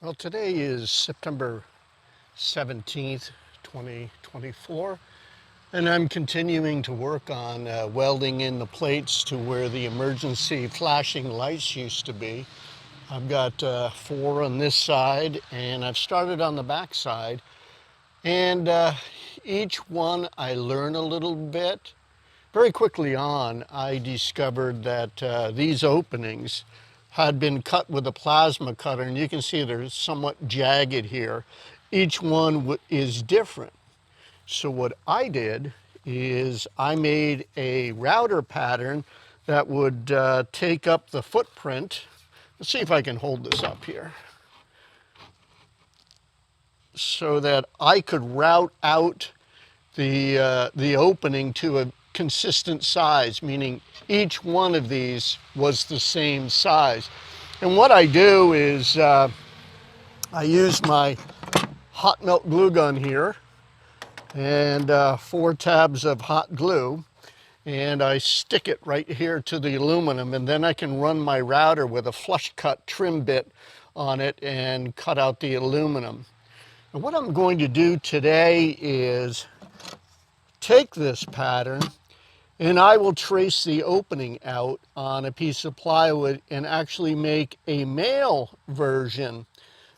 Well, today is September 17th, 2024, and I'm continuing to work on welding in the plates to where the emergency flashing lights used to be. I've got 4 on this side, and I've started on the back side, and each one I learn a little bit. Very quickly on, I discovered that these openings had been cut with a plasma cutter, and you can see they're somewhat jagged here. Each one is different. So what I did is I made a router pattern that would take up the footprint. Let's see if I can hold this up here, so that I could route out the opening to a consistent size, meaning each one of these was the same size. And what I do is I use my hot melt glue gun here and 4 tabs of hot glue, and I stick it right here to the aluminum, and then I can run my router with a flush cut trim bit on it and cut out the aluminum. And what I'm going to do today is take this pattern and I will trace the opening out on a piece of plywood and actually make a male version.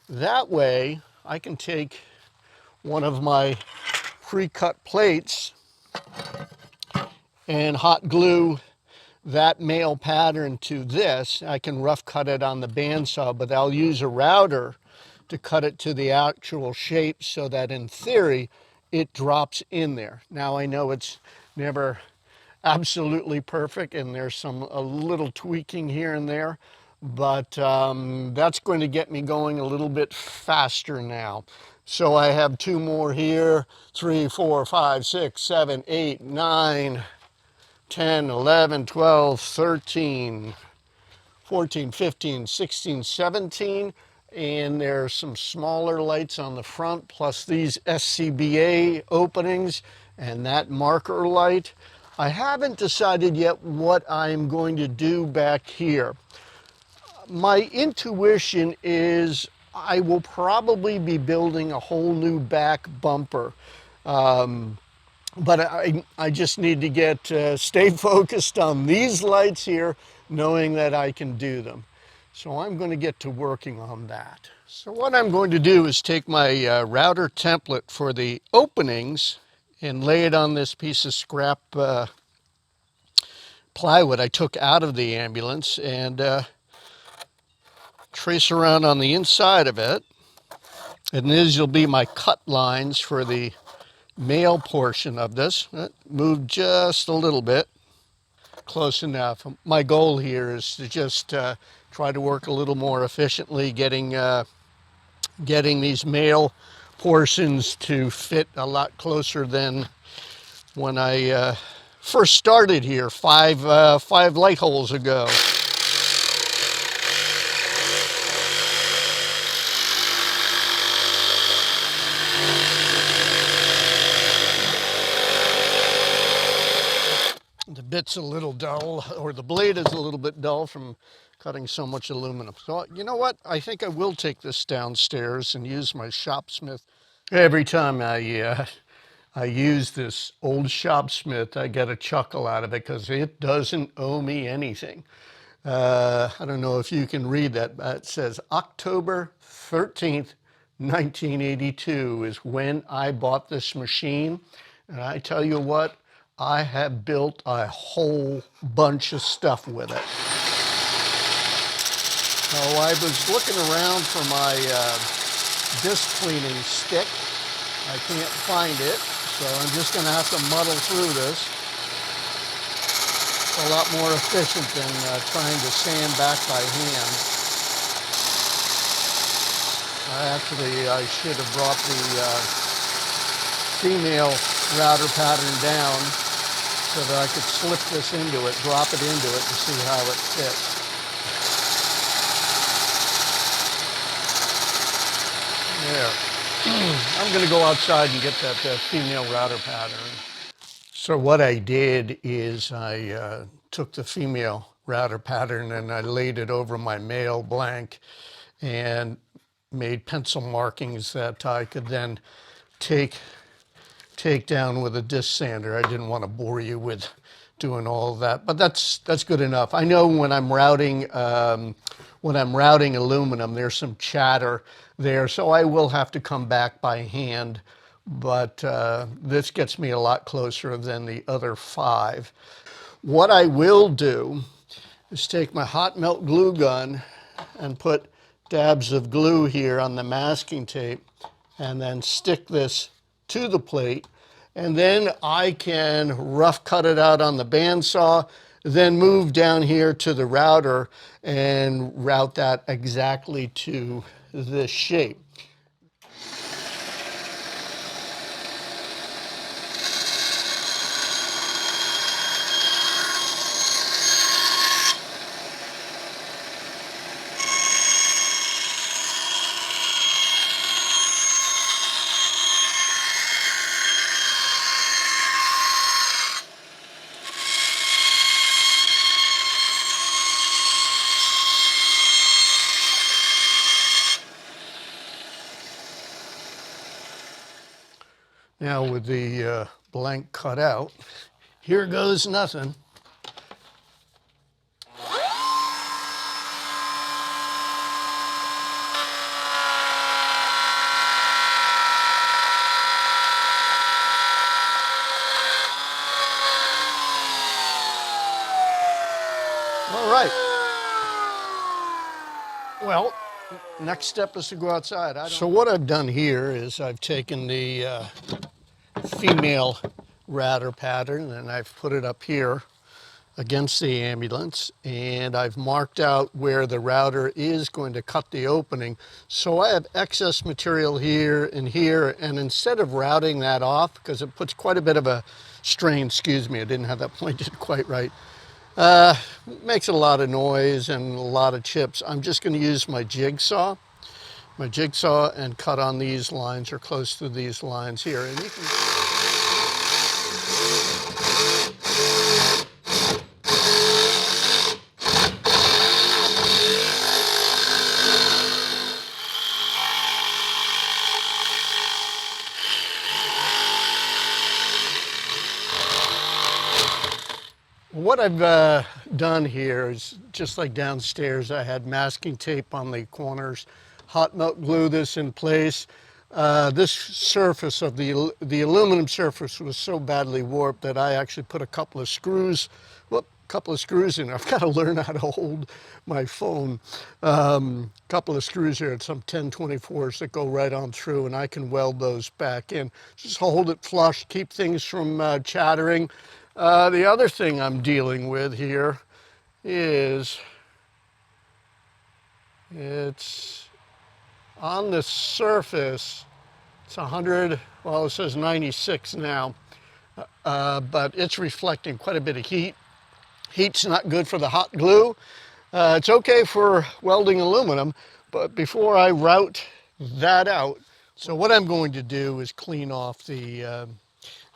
That way I can take one of my pre-cut plates and hot glue that male pattern to this. I can rough cut it on the bandsaw, but I'll use a router to cut it to the actual shape so that in theory it drops in there. Now I know it's never absolutely perfect, and there's a little tweaking here and there, but that's going to get me going a little bit faster now. So I have 2 more here, 3, 4, 5, 6, 7, 8, 9, 10, 11, 12, 13, 14, 15, 16, 17, and there's some smaller lights on the front, plus these SCBA openings and that marker light. I haven't decided yet what I'm going to do back here. My intuition is I will probably be building a whole new back bumper. But I just need to stay focused on these lights here, knowing that I can do them. So I'm going to get to working on that. So what I'm going to do is take my router template for the openings and lay it on this piece of scrap plywood I took out of the ambulance, and trace around on the inside of it. And these will be my cut lines for the male portion of this. Move just a little bit, close enough. My goal here is to just try to work a little more efficiently, getting these male portions to fit a lot closer than when I first started here 5 light holes ago. The bit's a little dull, or the blade is a little bit dull from cutting so much aluminum. So you know what? I think I will take this downstairs and use my Shopsmith. Every time I use this old Shopsmith, I get a chuckle out of it because it doesn't owe me anything. I don't know if you can read that, but it says October 13th, 1982 is when I bought this machine. And I tell you what, I have built a whole bunch of stuff with it. So I was looking around for my disc cleaning stick. I can't find it, so I'm just going to have to muddle through this. It's a lot more efficient than trying to sand back by hand. I should have brought the female router pattern down so that I could slip this into it, drop it into it, and see how it fits. There. I'm going to go outside and get that female router pattern. So what I did is I took the female router pattern and I laid it over my male blank, and made pencil markings that I could then take down with a disc sander. I didn't want to bore you with doing all of that, but that's good enough. I know when I'm routing aluminum, there's some chatter there, so I will have to come back by hand, but this gets me a lot closer than the other 5. What I will do is take my hot melt glue gun and put dabs of glue here on the masking tape and then stick this to the plate, and then I can rough cut it out on the bandsaw, then move down here to the router and route that exactly to this shape. Now with the blank cut out, here goes nothing. All right. Well, next step is to go outside. So what I've done here is I've taken the female router pattern and I've put it up here against the ambulance, and I've marked out where the router is going to cut the opening. So I have excess material here, and instead of routing that off, because it puts quite a bit of a strain, excuse me, I didn't have that pointed quite right, makes a lot of noise and a lot of chips. I'm just going to use my jigsaw and cut on these lines or close to these lines here. And you can what I've done here is just like downstairs, I had masking tape on the corners, hot melt glue this in place. This surface of the aluminum surface was so badly warped that I actually put a couple of screws in. I've got to learn how to hold my phone. Couple of screws here, some 1024s that go right on through, and I can weld those back in. Just hold it flush, keep things from chattering. The other thing I'm dealing with here is it's on the surface, it's 100, well, it says 96 now, but it's reflecting quite a bit of heat. Heat's not good for the hot glue. It's okay for welding aluminum, but before I route that out, so what I'm going to do is clean off the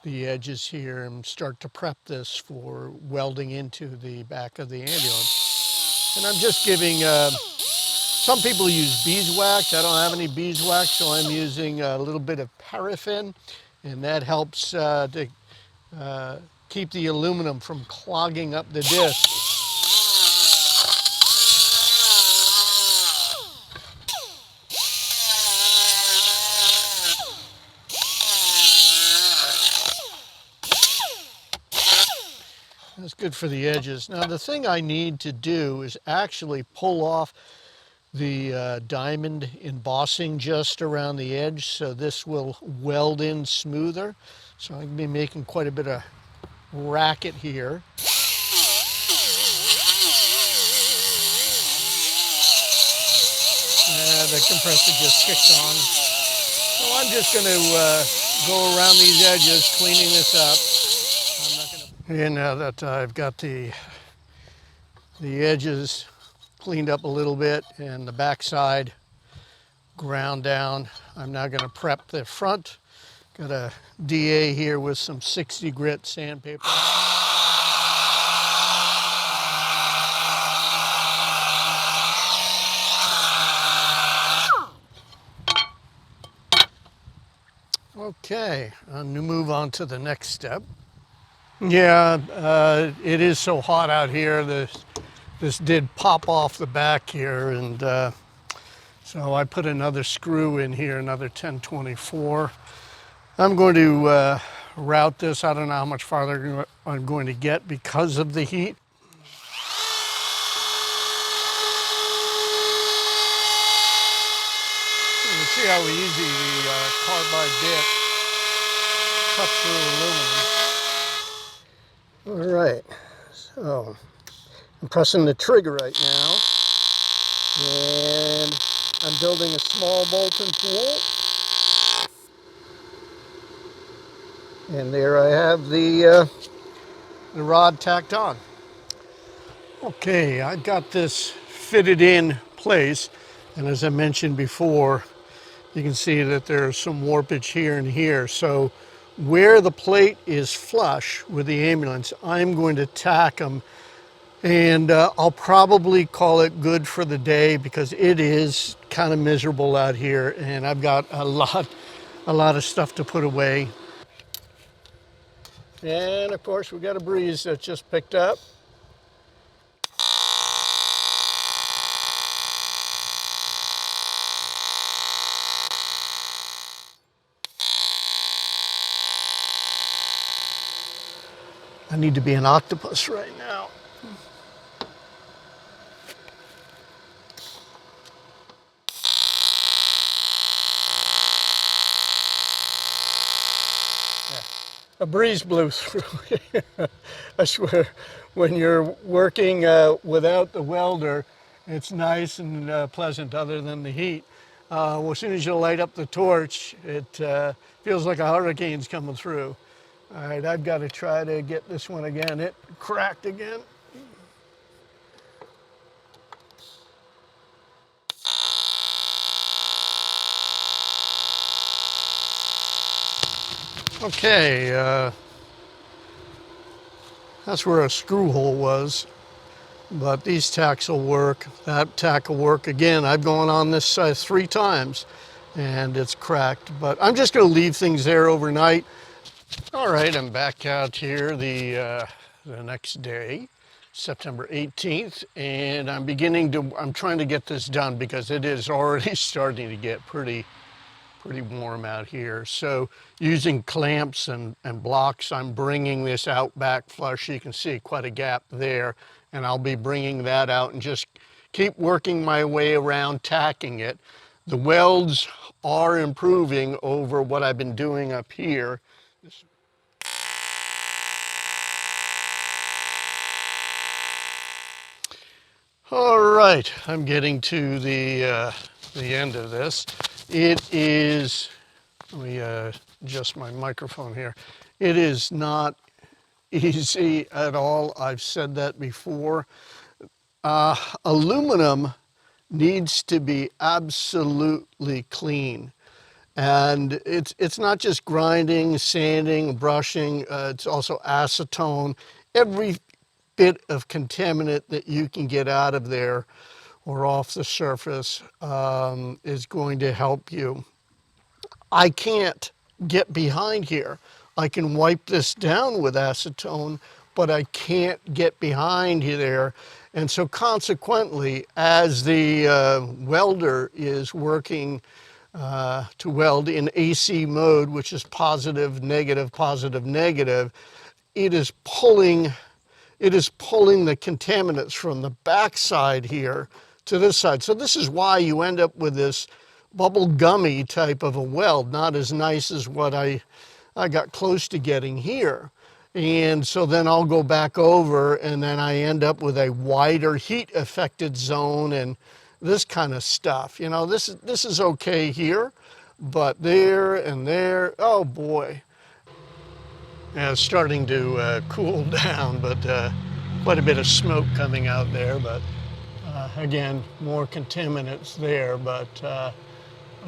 edges here and start to prep this for welding into the back of the ambulance. And I'm just giving, some people use beeswax. I don't have any beeswax, so I'm using a little bit of paraffin, and that helps to keep the aluminum from clogging up the disc. That's good for the edges. Now the thing I need to do is actually pull off the diamond embossing just around the edge, so this will weld in smoother. So I'm going to be making quite a bit of racket here. The compressor just kicked on. So I'm just going to go around these edges, cleaning this up. And now that I've got the edges cleaned up a little bit and the backside ground down, I'm now going to prep the front. Got a DA here with some 60 grit sandpaper. Okay, I'm gonna move on to the next step. Yeah, it is so hot out here. This did pop off the back here, and so I put another screw in here, another 1024. I'm going to route this. I don't know how much farther I'm going to get because of the heat. You can see how easy the carbide bit cuts through aluminum. All right, so I'm pressing the trigger right now, and I'm building a small bolt and tool. And there I have the rod tacked on. Okay, I've got this fitted in place, and as I mentioned before, you can see that there's some warpage here and here. So where the plate is flush with the ambulance, I'm going to tack them, and I'll probably call it good for the day because it is kind of miserable out here, and I've got a lot of stuff to put away. And of course, we got a breeze that just picked up. I need to be an octopus right now. A breeze blew through. I swear, when you're working without the welder, it's nice and pleasant other than the heat. Well, as soon as you light up the torch, it feels like a hurricane's coming through. All right, I've got to try to get this one again. It cracked again. Okay, that's where a screw hole was. But these tacks will work. That tack will work again. I've gone on this 3 times and it's cracked, but I'm just going to leave things there overnight. All right, I'm back out here the next day, September 18th, and I'm trying to get this done because it is already starting to get pretty warm out here. So using clamps and blocks, I'm bringing this out back flush. You can see quite a gap there, and I'll be bringing that out and just keep working my way around tacking it. The welds are improving over what I've been doing up here. All right, I'm getting to the end of this. It is, let me adjust my microphone here. It is not easy at all. I've said that before. Aluminum needs to be absolutely clean. And it's not just grinding, sanding, brushing, it's also acetone. Every bit of contaminant that you can get out of there or off the surface is going to help you. I can't get behind here. I can wipe this down with acetone, but I can't get behind there. And so consequently, as the welder is working to weld in AC mode, which is positive, negative, positive, negative, it is pulling the contaminants from the back side here to this side. So this is why you end up with this bubble gummy type of a weld, not as nice as what I got close to getting here. And so then I'll go back over and then I end up with a wider heat affected zone and this kind of stuff. You know, this is okay here, but there and there, oh boy. Yeah, it's starting to cool down, but quite a bit of smoke coming out there. But again, more contaminants there, but I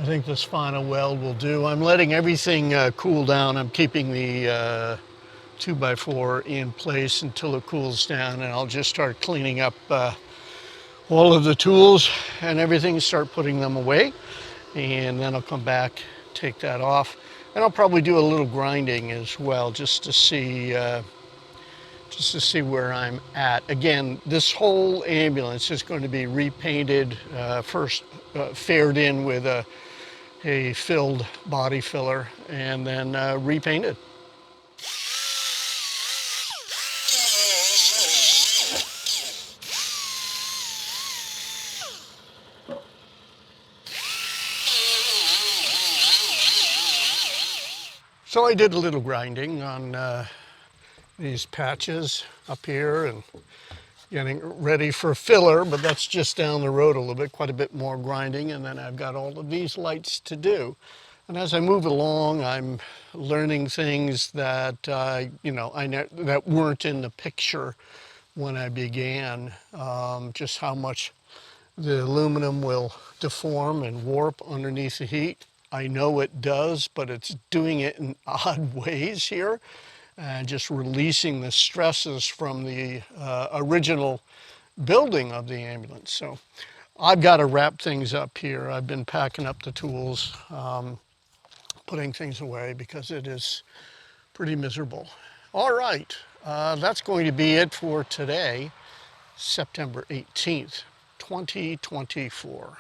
think this final weld will do. I'm letting everything cool down. I'm keeping the 2x4 in place until it cools down, and I'll just start cleaning up all of the tools and everything, start putting them away, and then I'll come back, take that off. And I'll probably do a little grinding as well, just to see where I'm at. Again, this whole ambulance is going to be repainted, first faired in with a filled body filler, and then repainted. So I did a little grinding on these patches up here and getting ready for filler, but that's just down the road a little bit, quite a bit more grinding, and then I've got all of these lights to do. And as I move along, I'm learning things that that weren't in the picture when I began. Just how much the aluminum will deform and warp underneath the heat. I know it does, but it's doing it in odd ways here, and just releasing the stresses from the original building of the ambulance. So I've got to wrap things up here. I've been packing up the tools, putting things away because it is pretty miserable. All right, that's going to be it for today, September 18th, 2024.